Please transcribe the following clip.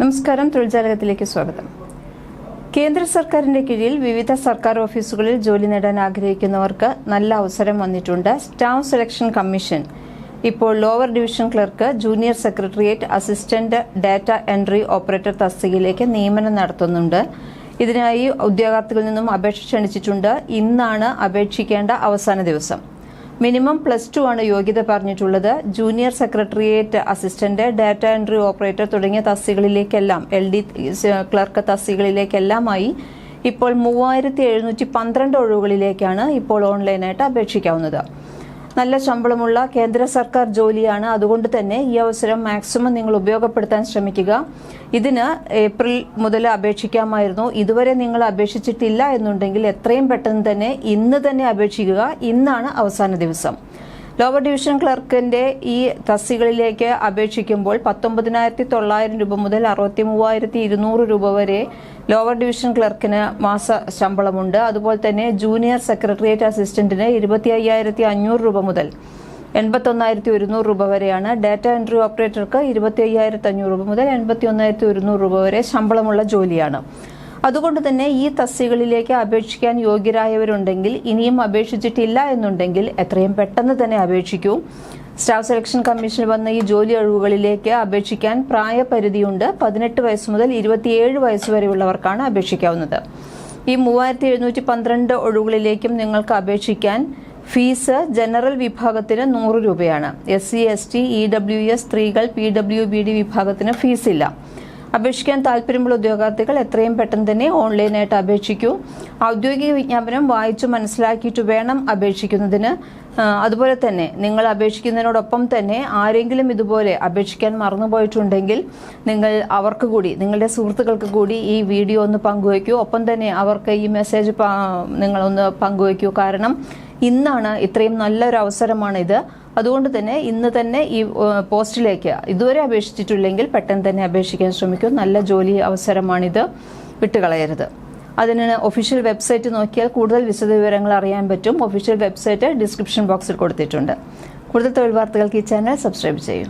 നമസ്കാരം, തൊഴിൽജാലകത്തിലേക്ക് സ്വാഗതം. കേന്ദ്ര സർക്കാരിന്റെ കീഴിൽ വിവിധ സർക്കാർ ഓഫീസുകളിൽ ജോലി നേടാൻ ആഗ്രഹിക്കുന്നവർക്ക് നല്ല അവസരം വന്നിട്ടുണ്ട്. സ്റ്റാഫ് സെലക്ഷൻ കമ്മീഷൻ ഇപ്പോൾ lower division clerk, junior secretariat assistant, data entry operator തസ്തികയിലേക്ക് നിയമനം നടത്തുന്നുണ്ട്. ഇതിനായി ഉദ്യോഗാർത്ഥികളിൽ നിന്നും അപേക്ഷ ക്ഷണിച്ചിട്ടുണ്ട്. ഇന്നാണ് അപേക്ഷിക്കേണ്ട അവസാന ദിവസം. മിനിമം +2 ആണ് യോഗ്യത പറഞ്ഞിട്ടുള്ളത്. Junior secretariat assistant, data entry operator തുടങ്ങിയ തസ്തികകളിലേക്കെല്ലാം, LD ക്ലർക്ക് തസ്തികകളിലേക്കെല്ലാമായി ഇപ്പോൾ 3712 ഒഴിവുകളിലേക്കാണ് ഇപ്പോൾ ഓൺലൈനായിട്ട് അപേക്ഷിക്കാവുന്നത്. നല്ല ശമ്പളമുള്ള കേന്ദ്ര സർക്കാർ ജോലിയാണ്. അതുകൊണ്ട് തന്നെ ഈ അവസരം മാക്സിമം നിങ്ങൾ ഉപയോഗപ്പെടുത്താൻ ശ്രമിക്കുക. ഇതിന് ഏപ്രിൽ മുതൽ അപേക്ഷിക്കാമായിരുന്നു. ഇതുവരെ നിങ്ങൾ അപേക്ഷിച്ചിട്ടില്ല എന്നുണ്ടെങ്കിൽ എത്രയും പെട്ടെന്ന് തന്നെ ഇന്ന് തന്നെ അപേക്ഷിക്കുക. ഇന്നാണ് അവസാന ദിവസം. ലോവർ ഡിവിഷൻ ക്ലർക്കിന്റെ ഈ തസ്തികകളിലേക്ക് അപേക്ഷിക്കുമ്പോൾ 19,900 രൂപ മുതൽ 63,200 രൂപ വരെ ലോവർ ഡിവിഷൻ ക്ലർക്കിന് മാസ ശമ്പളമുണ്ട്. അതുപോലെ തന്നെ ജൂനിയർ സെക്രട്ടേറിയറ്റ് അസിസ്റ്റന്റിന് 25,500 രൂപ മുതൽ 81,100 രൂപ വരെയാണ്. ഡാറ്റ എൻട്രി ഓപ്പറേറ്റർക്ക് 25,500 രൂപ മുതൽ 81,100 രൂപ വരെ ശമ്പളമുള്ള ജോലിയാണ്. അതുകൊണ്ട് തന്നെ ഈ തസ്തികകളിലേക്ക് അപേക്ഷിക്കാൻ യോഗ്യരായവരുണ്ടെങ്കിൽ, ഇനിയും അപേക്ഷിച്ചിട്ടില്ല എന്നുണ്ടെങ്കിൽ എത്രയും പെട്ടെന്ന് തന്നെ അപേക്ഷിക്കൂ. സ്റ്റാഫ് സെലക്ഷൻ കമ്മീഷനിൽ വന്ന ഈ ജോലി ഒഴിവുകളിലേക്ക് അപേക്ഷിക്കാൻ പ്രായപരിധിയുണ്ട്. 18 വയസ്സ് മുതൽ 27 വയസ്സ് വരെയുള്ളവർക്കാണ് അപേക്ഷിക്കാവുന്നത്. ഈ 3712 ഒഴിവുകളിലേക്കും നിങ്ങൾക്ക് അപേക്ഷിക്കാൻ ഫീസ് ജനറൽ വിഭാഗത്തിന് 100 രൂപയാണ്. SC, ST, EWS, സ്ത്രീകൾ, PWBD വിഭാഗത്തിന് ഫീസില്ല. അപേക്ഷിക്കാൻ താല്പര്യമുള്ള ഉദ്യോഗാർത്ഥികൾ എത്രയും പെട്ടെന്ന് തന്നെ ഓൺലൈനായിട്ട് അപേക്ഷിക്കൂ. ഔദ്യോഗിക വിജ്ഞാപനം വായിച്ചു മനസ്സിലാക്കിയിട്ട് വേണം അപേക്ഷിക്കുന്നതിന്. അതുപോലെ തന്നെ നിങ്ങൾ അപേക്ഷിക്കുന്നതിനോടൊപ്പം തന്നെ ആരെങ്കിലും ഇതുപോലെ അപേക്ഷിക്കാൻ മറന്നുപോയിട്ടുണ്ടെങ്കിൽ നിങ്ങൾ അവർക്ക് കൂടി, നിങ്ങളുടെ സുഹൃത്തുക്കൾക്ക് കൂടി ഈ വീഡിയോ ഒന്ന് പങ്കുവയ്ക്കൂ. ഒപ്പം തന്നെ അവർക്ക് ഈ മെസ്സേജ് നിങ്ങളൊന്ന് പങ്കുവയ്ക്കൂ. കാരണം ഇന്നാണ്, ഇത്രയും നല്ലൊരു അവസരമാണിത്. അതുകൊണ്ട് തന്നെ ഇന്ന് തന്നെ ഈ പോസ്റ്റിലേക്ക് ഇതുവരെ അപേക്ഷിച്ചിട്ടില്ലെങ്കിൽ പെട്ടെന്ന് തന്നെ അപേക്ഷിക്കാൻ ശ്രമിക്കൂ. നല്ല ജോലി അവസരമാണിത്, വിട്ടുകളയരുത്. അതിന് ഒഫീഷ്യൽ വെബ്സൈറ്റ് നോക്കിയാൽ കൂടുതൽ വിശദവിവരങ്ങൾ അറിയാൻ പറ്റും. ഒഫീഷ്യൽ വെബ്സൈറ്റ് ഡിസ്ക്രിപ്ഷൻ ബോക്സിൽ കൊടുത്തിട്ടുണ്ട്. കൂടുതൽ തൊഴിൽ വാർത്തകൾക്ക് ഈ ചാനൽ സബ്സ്ക്രൈബ് ചെയ്യൂ.